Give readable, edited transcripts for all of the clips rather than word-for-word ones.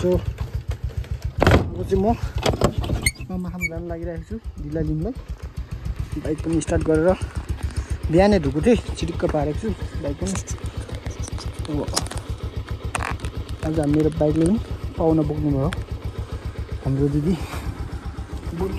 So अब चाहिँ म मामाखाम जान लागिरहेको छु ढिला लिनुलाई बाइक पनि स्टार्ट गरेर बिहानै धुएको थिएँ चिटिक्क पारेको छु बाइक पनि आज मेरो बाइकले पनि पाउन बोक्नु भयो हाम्रो दिदी बुढी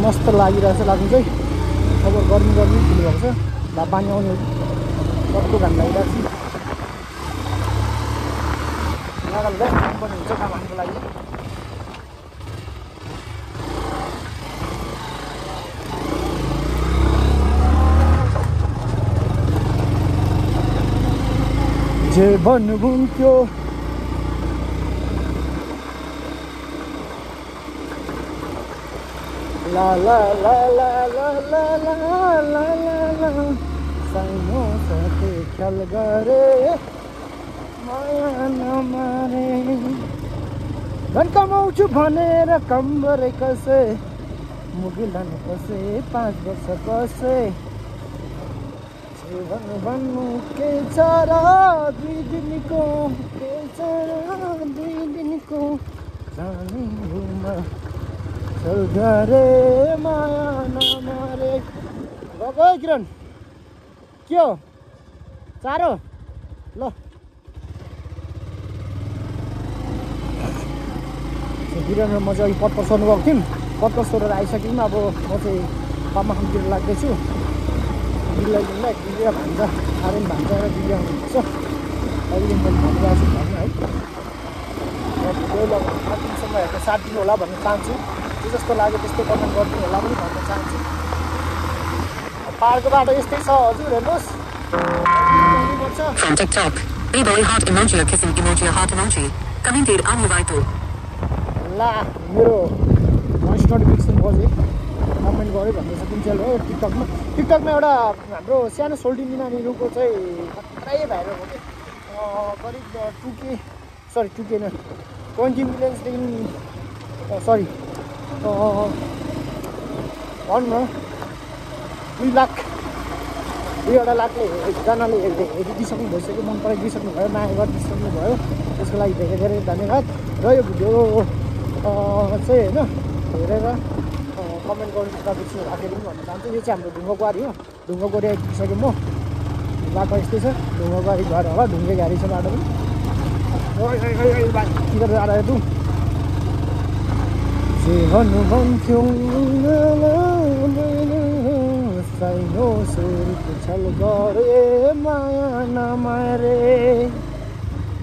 मस्त लागिरहेछ लाग्नु चाहिँ अब गर्मी सुरु भएको छ पानी आउने कस्तो घाम लागिरहेको छ काम पनि हुन्छ काम हान्नुको लागि जे भन्नुहुन्थ्यो La la la la la la la la la la साइनो साथे ख्याल गरे माया नमारे धन कमाउँछु भनेर कम गरे कसै मुगिलन कसै 5 वर्ष कसै जीवन भन्नु के छ र 2 दिनको के छ र 2 दिनको जाने घुमा चल गरे माया नमारे गयो किरण के हो चारो ल किरण र म चाहिँ अघि पत्कर सोर्नु गएको थियौँ पत्कर सोरेर आइसक्यौँ अब म चाहिँ पामाखामतिर लाग्दैछु दिदीलाई दिदी भान्जा आर्यन भान्जा र दिदी आउनुपर्छ अहिले मैले भनिरहेको छु भन्नु है भिडियो लगाउनुसम्म हेरेर साथ दिनु होला भन्न चाहन्छु जस्तो लाग्यो त्यस्तो कमेन्ट गरिदिनु होला पनि भन्न चाहन्छु पाहाडको बाटो यस्तै छ हजुर हेर्नुहोस् From TikTok, B-boy heart emoji or kissing emoji or heart emoji. Commented on your right. ला मेरो भोइस नोटिफिकेसन बज्यो कमेन्ट गऱ्यो भन्ने सकिन्छ हो टिकटकमा एउटा हाम्रो सानो सोल्टिनी नानीहरूको चाहिँ खतरै भाइरल हो कि करिब 2K न 20 मिलियन्सदेखि सरी भन्नु 2 लाख 2 लाखले एकजनाले हेरिदिइसक्नु भइसक्यो मन पराइदिइसक्नु भयो माया गरिदिइसक्नु भयो त्यसको लागि धेरै धेरै धन्यवाद र यो भिडियो चाहिँ होइन हेरेर कमेन्ट गर्नु तपाईँ राखेर पनि भन्न चाहन्छु यो चाहिँ हाम्रो ढुङ्गागुहारी हो ढुङ्गागुहारी आइपुगिसक्यो म बाटो यस्तै छ ढुङ्गागुहारी घर होला ढुङ्गे गाडी छ बाटो पनि किधर जा रहा है तू जे भन्नुहुन्थ्यो साइनो सुरको छल गरे माया नमारे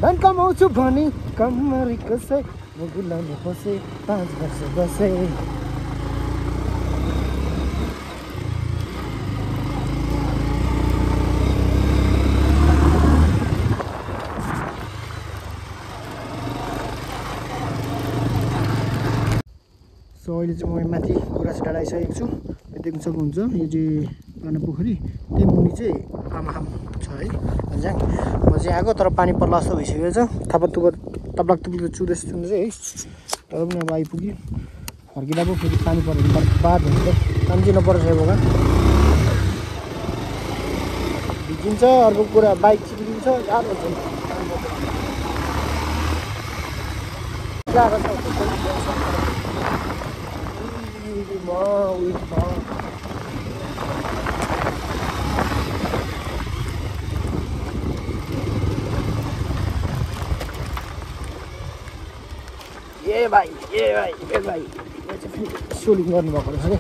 धन कमाउँछु भनी कमरी कसै मुगुलामा फसे 5 वर्ष बसे सो अहिले चाहिँ म माथि गुराँस डाँडा आइसकेको छु देख्न सक्नुहुन्छ यो चाहिँ पाना पोखरी त्यही मुनि चाहिँ पामाखाम छ है झ्याङ म चाहिँ आएको तर पानी पर्ला जस्तो भइसकेको छ तप्लाक चुँदैछ है तर पनि अब आइपुग्यो फर्किँदा पो फेरि पानी पऱ्यो भने बाद हुन्छ पानी चाहिँ नपर्छ बगा भिजिन्छ अर्को कुरा बाइक चिप्लिन्छ गाह्रो हुन्छ ये भाइ सोलिङ गर्नुभएको रहेछ अरे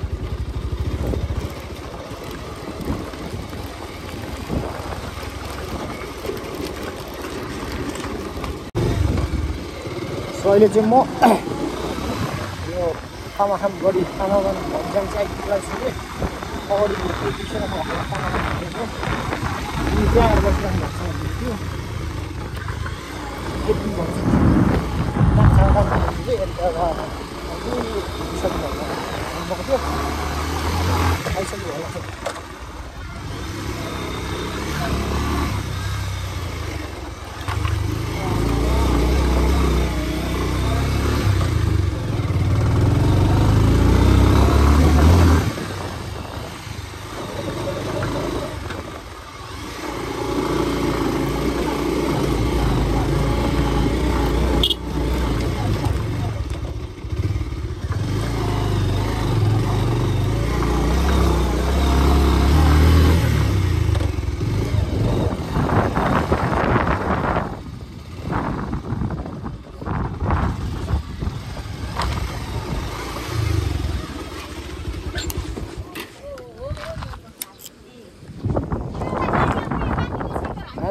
सो अहिले चाहिँ म यो पामाखाम गढी पामाखाम भन्छ चाहिँ आइपुग्दैछु कि अगाडि पिछेर म पामाखाम भनेको त्यहाँ बसिरहनु भएको छ के भन्छ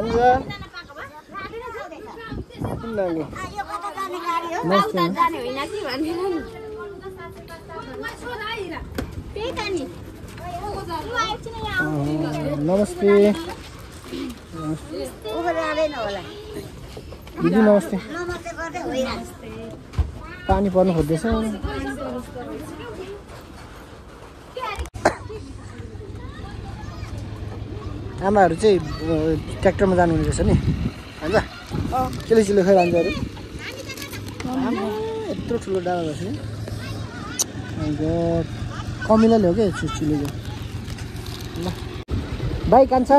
भान्जा नमस्ते दिदी नमस्ते पानी पर्नु खोज्दैछ आमाहरू चाहिँ ट्र्याक्टरमा जानुहुने रहेछ नि होइन चिलो चिलो खाइरहन्छ अरे यत्रो ठुलो डाँडा रहेछ नि अन्त कमिला ल्याऊ क्या चिलो ल बाइक कान्छ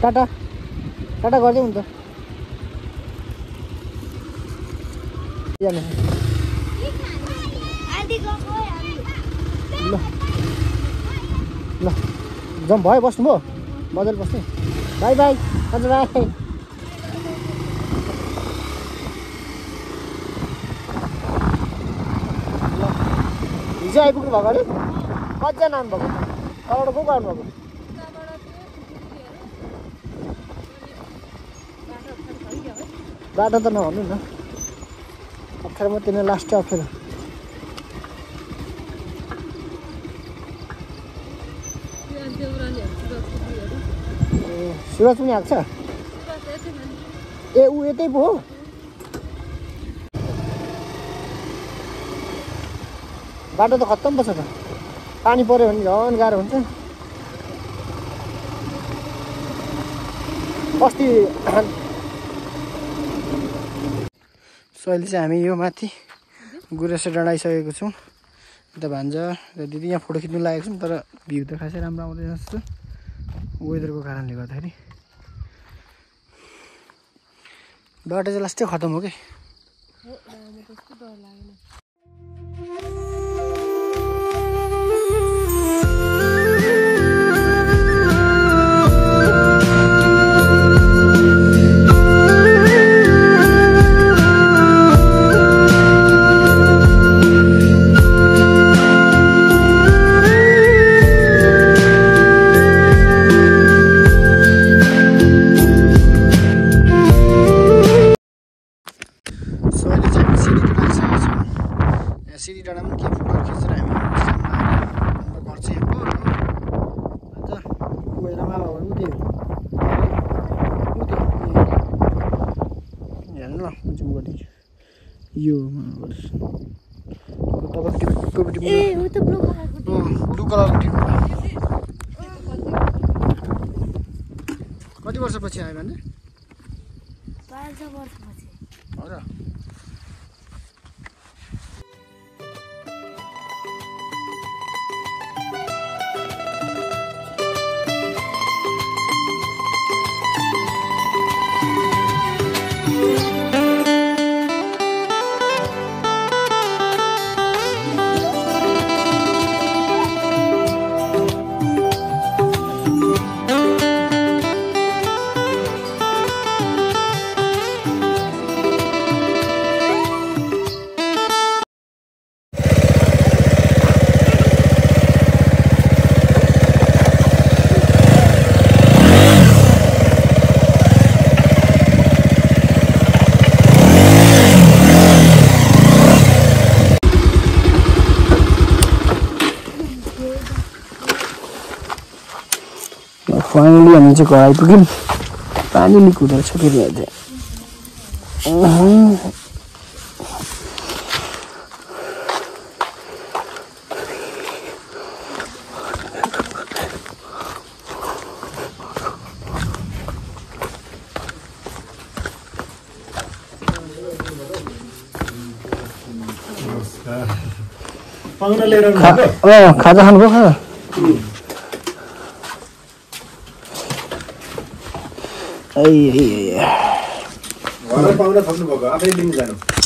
टाटा टाटा गर्दै हुन्छ ल ल जम भयो बस्नु भयो मजाले बस्ने बाई बाई हजुर बाई हिजो आइपुग्नु भएको अरे कतिजना आउनुभएको तलबाट को गर्नुभएको बाटो त नभन्नु न अप्ठ्यारो मात्रै नै लास्ट अप्ठ्यारो सुरज पनि आएको छ ए ऊ यतै पो हो बाटो त खत्तम पो छ त पानी पऱ्यो भने झन् गाह्रो हुन्छ अस्ति सो अहिले चाहिँ हामी यो माथि गुरेसो डाँडा आइसकेको छौँ यता भान्जा र दिदी यहाँ फोटो खिच्नु लागेको छौँ तर भ्यू त खासै राम्रो आउँदैन जस्तो वेदरको कारणले गर्दाखेरि बाटो चाहिँ लास्टै खत्तम हो कि सिडी डाँडामा पनि के फोटोहरू खिचेर हामी घर चाहिँ हो अन्त गएर मामाहरू उठ्यो हेर्नु ल जुम गरिदिन्छु यो ब्लू कलरको टिम कति वर्षपछि आयो भने 5 वर्षपछि हो र फाइनली हामी चाहिँ घर आइपुग्यौँ पानी लिक हुँदो रहेछ फेरि अझै खाजा खानुभयो खाजा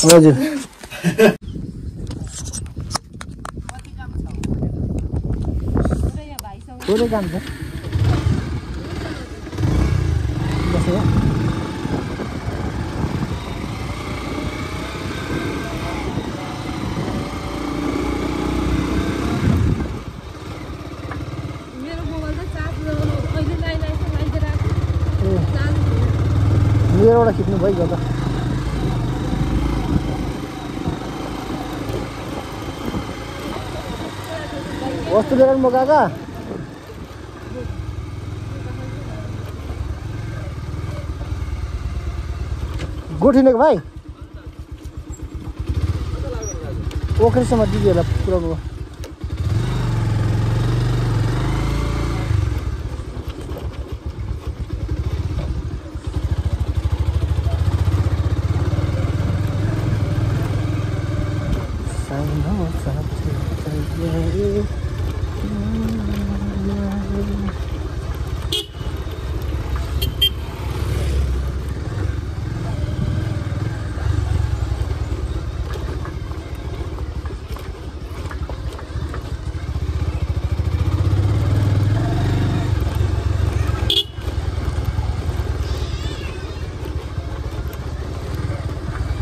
हजुर थोरै काम छ मेरो मोबाइल त चार्ज अहिले लाइन आइसक्यो तेह्रवटा खिच्नु भइगयो त वस्तु लिएर म काका गोठिनेको भाइ ओखरीसम्म दिदीहरूलाई पुऱ्याउनु भयो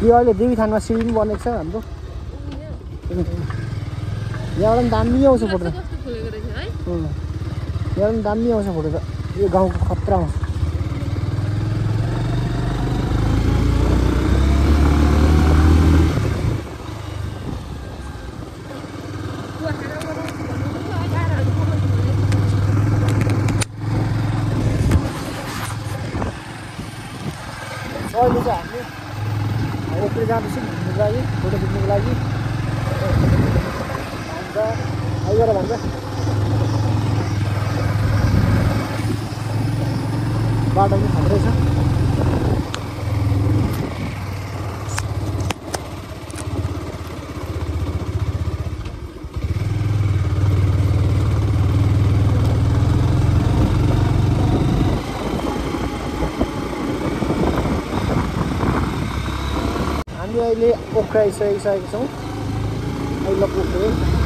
यो अहिले देवीथानमा सिडी पनि बनेको छ हाम्रो यहाँबाट पनि दामी आउँछ फोटो यहाँबाट पनि दामी आउँछ फोटो त यो गाउँको खतरा आउँछ अहिले चाहिँ हामी ओखरी जाँदैछौँ घुम्नुको लागि फोटो खिच्नुको लागि भन्छ आइगर भन्छ बाटो पनि खत्रै छ हामी अहिले ओखरी आइसकेका छौँ अहिले ओखरी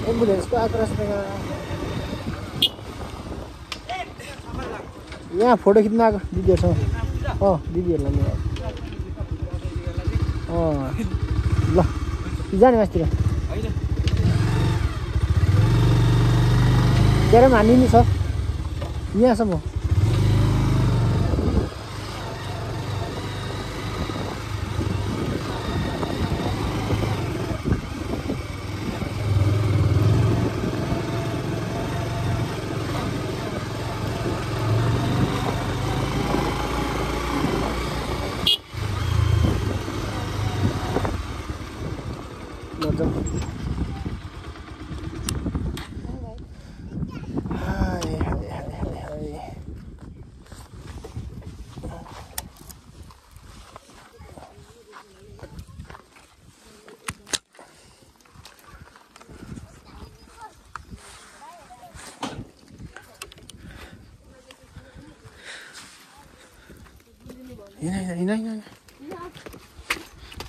एम्बुलेन्सको आएको रहेछ यहाँ फोटो खिच्न आएको दिदीहरूसँग दिदीहरूलाई लिएर ल जाने मासतिर त्यहाँ पनि हानिनु छ यहाँसम्म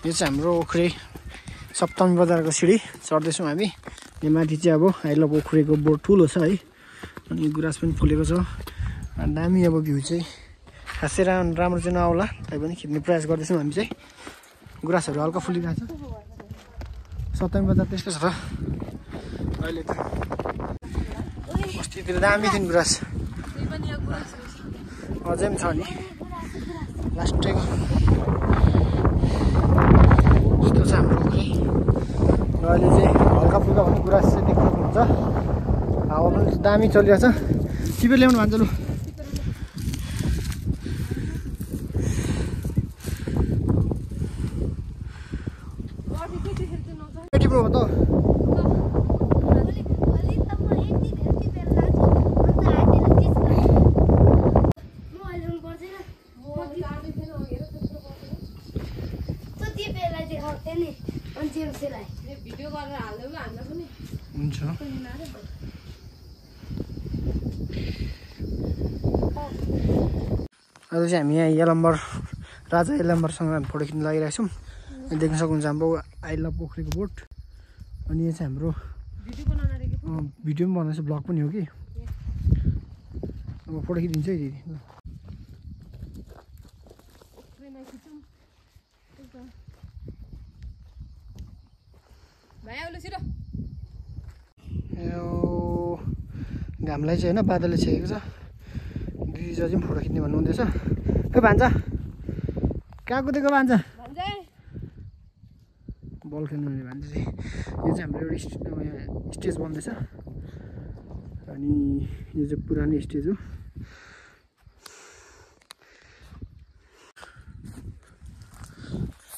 यो चाहिँ हाम्रो ओखरी सप्तमी बजारको सिडी चढ्दैछौँ हामी यो माथि चाहिँ अब आई लभ ओखरीको बोर्ड ठुलो छ है अनि गुराँस पनि फुलेको छ दामी अब भ्यू चाहिँ खासै राम्रो चाहिँ नआउला तैपनि खिच्ने प्रयास गर्दैछौँ हामी चाहिँ गुराँसहरू हल्का फुलिरहेको छ सप्तमी बजार त्यस्तो छ र अहिले त अस्तितिर दामी थियो नि गुराँस अझै पनि छ नि लास्टैको यस्तो छ हाम्रो ओखरी र अहिले चाहिँ हल्का फुल्का पनि गुराँस चाहिँ देख्नु हुन्छ हावा पनि दामी चलिरहेछ टिपेर ल्याउनु भन्छ लु टिप्नु हो त हुन्छ अहिले चाहिँ हामी यहाँ यलम्बर राजा यलम्बरसँग फोटो खिच्न लागिरहेको छौँ देख्न सक्नुहुन्छ हाम्रो आई लभ पोखरीको बोट अनि यो चाहिँ हाम्रो भिडियो पनि बनाउँछ ब्लग पनि हो कि अब फोटो खिचिदिन्छु है दिदी घामलाई चाहिँ होइन बादलले छेकेको छ दिदी चाहिँ फोटो खिच्ने भन्नुहुँदैछ। ए भान्जा कहाँ कुदेको भान्जा? बल खेल्नु भने भान्जा चाहिँ यो चाहिँ हाम्रो एउटा स्टेज बन्दैछ अनि यो चाहिँ पुरानो स्टेज हो।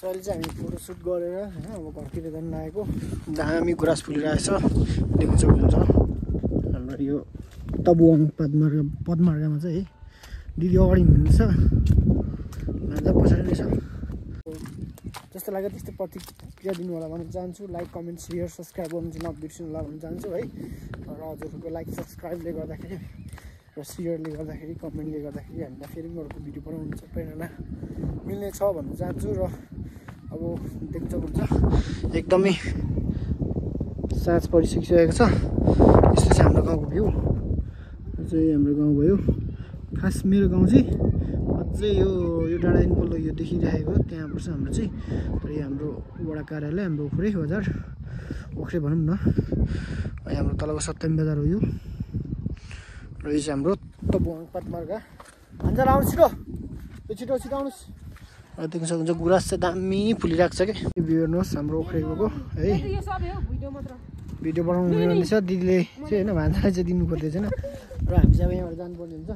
अहिले चाहिँ हामी फोटोसुट गरेर होइन अब घरतिर जानु लागेको। दामी गुराँस फुलिरहेछ देख्न सक्नुहुन्छ। हाम्रो यो तबुवाङ पदमार्गमा चाहिँ है दिदी अगाडि हुनुहुन्छ, भान्जा पछाडि नै छ। जस्तो लाग्यो त्यस्तो प्रतिक्रिया दिनु होला भन्न चाहन्छु। लाइक कमेन्ट सेयर सब्सक्राइब गर्नु चाहिँ नबिर्सिनु होला भन्न चाहन्छु है। र हजुरहरूको लाइक सब्सक्राइबले गर्दाखेरि र सेयरले गर्दाखेरि कमेन्टले गर्दाखेरि हामीलाई फेरि अर्को भिडियो बनाउनु चाहिँ प्रेरणा मिल्नेछ भन्न चाहन्छु। र अब देख्न सक्नुहुन्छ एकदमै साँझ परिसकिसकेको छ। यस्तो चाहिँ हाम्रो गाउँको भ्यू। यो चाहिँ हाम्रो गाउँ भयो। खास मेरो गाउँ चाहिँ अझै यो डाँडादेखि पल्लो यो देखिरहेको त्यहाँ पर्छ हाम्रो चाहिँ। तर यो हाम्रो वडा कार्यालय हाम्रो ओखरे बजार ओखरे भनौँ न। यहाँ हाम्रो तलको सत्यम बजार हो यो। र यो चाहिँ हाम्रो तबुवाङ पदमार्ग। भान्जा आउनुहोस् छिटो, यो छिटो छिटो आउनुहोस्। देख्न सक्नुहुन्छ गुराँस चाहिँ दामी फुलिरहेको छ कि। भ्यू हेर्नुहोस् हाम्रो ओखरेको है। भिडियो बनाउनु हुनेछ दिदीले चाहिँ होइन, भान्जा चाहिँ दिनु पर्दै छैन। र हामी चाहिँ अब यहाँबाट जानुपर्ने हुन्छ।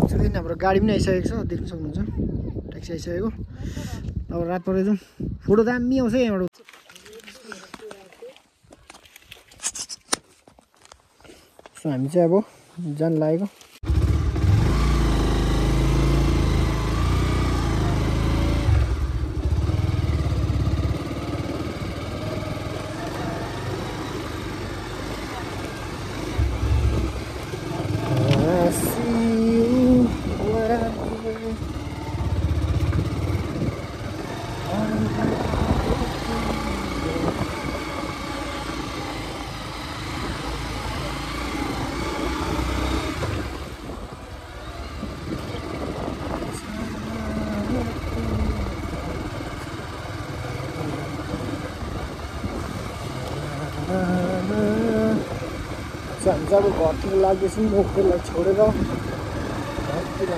छिटो हाम्रो गाडी पनि आइसकेको छ देख्न सक्नुहुन्छ, ट्याक्सी आइसकेको। अब रात परेर जाउँ, फोटो दामी आउँछ यहाँबाट। सो हामी चाहिँ अब जान लागेको। हामी चाहिँ अब घरतिर लाग्दैछौँ ओखरेलाई छोडेर घरतिर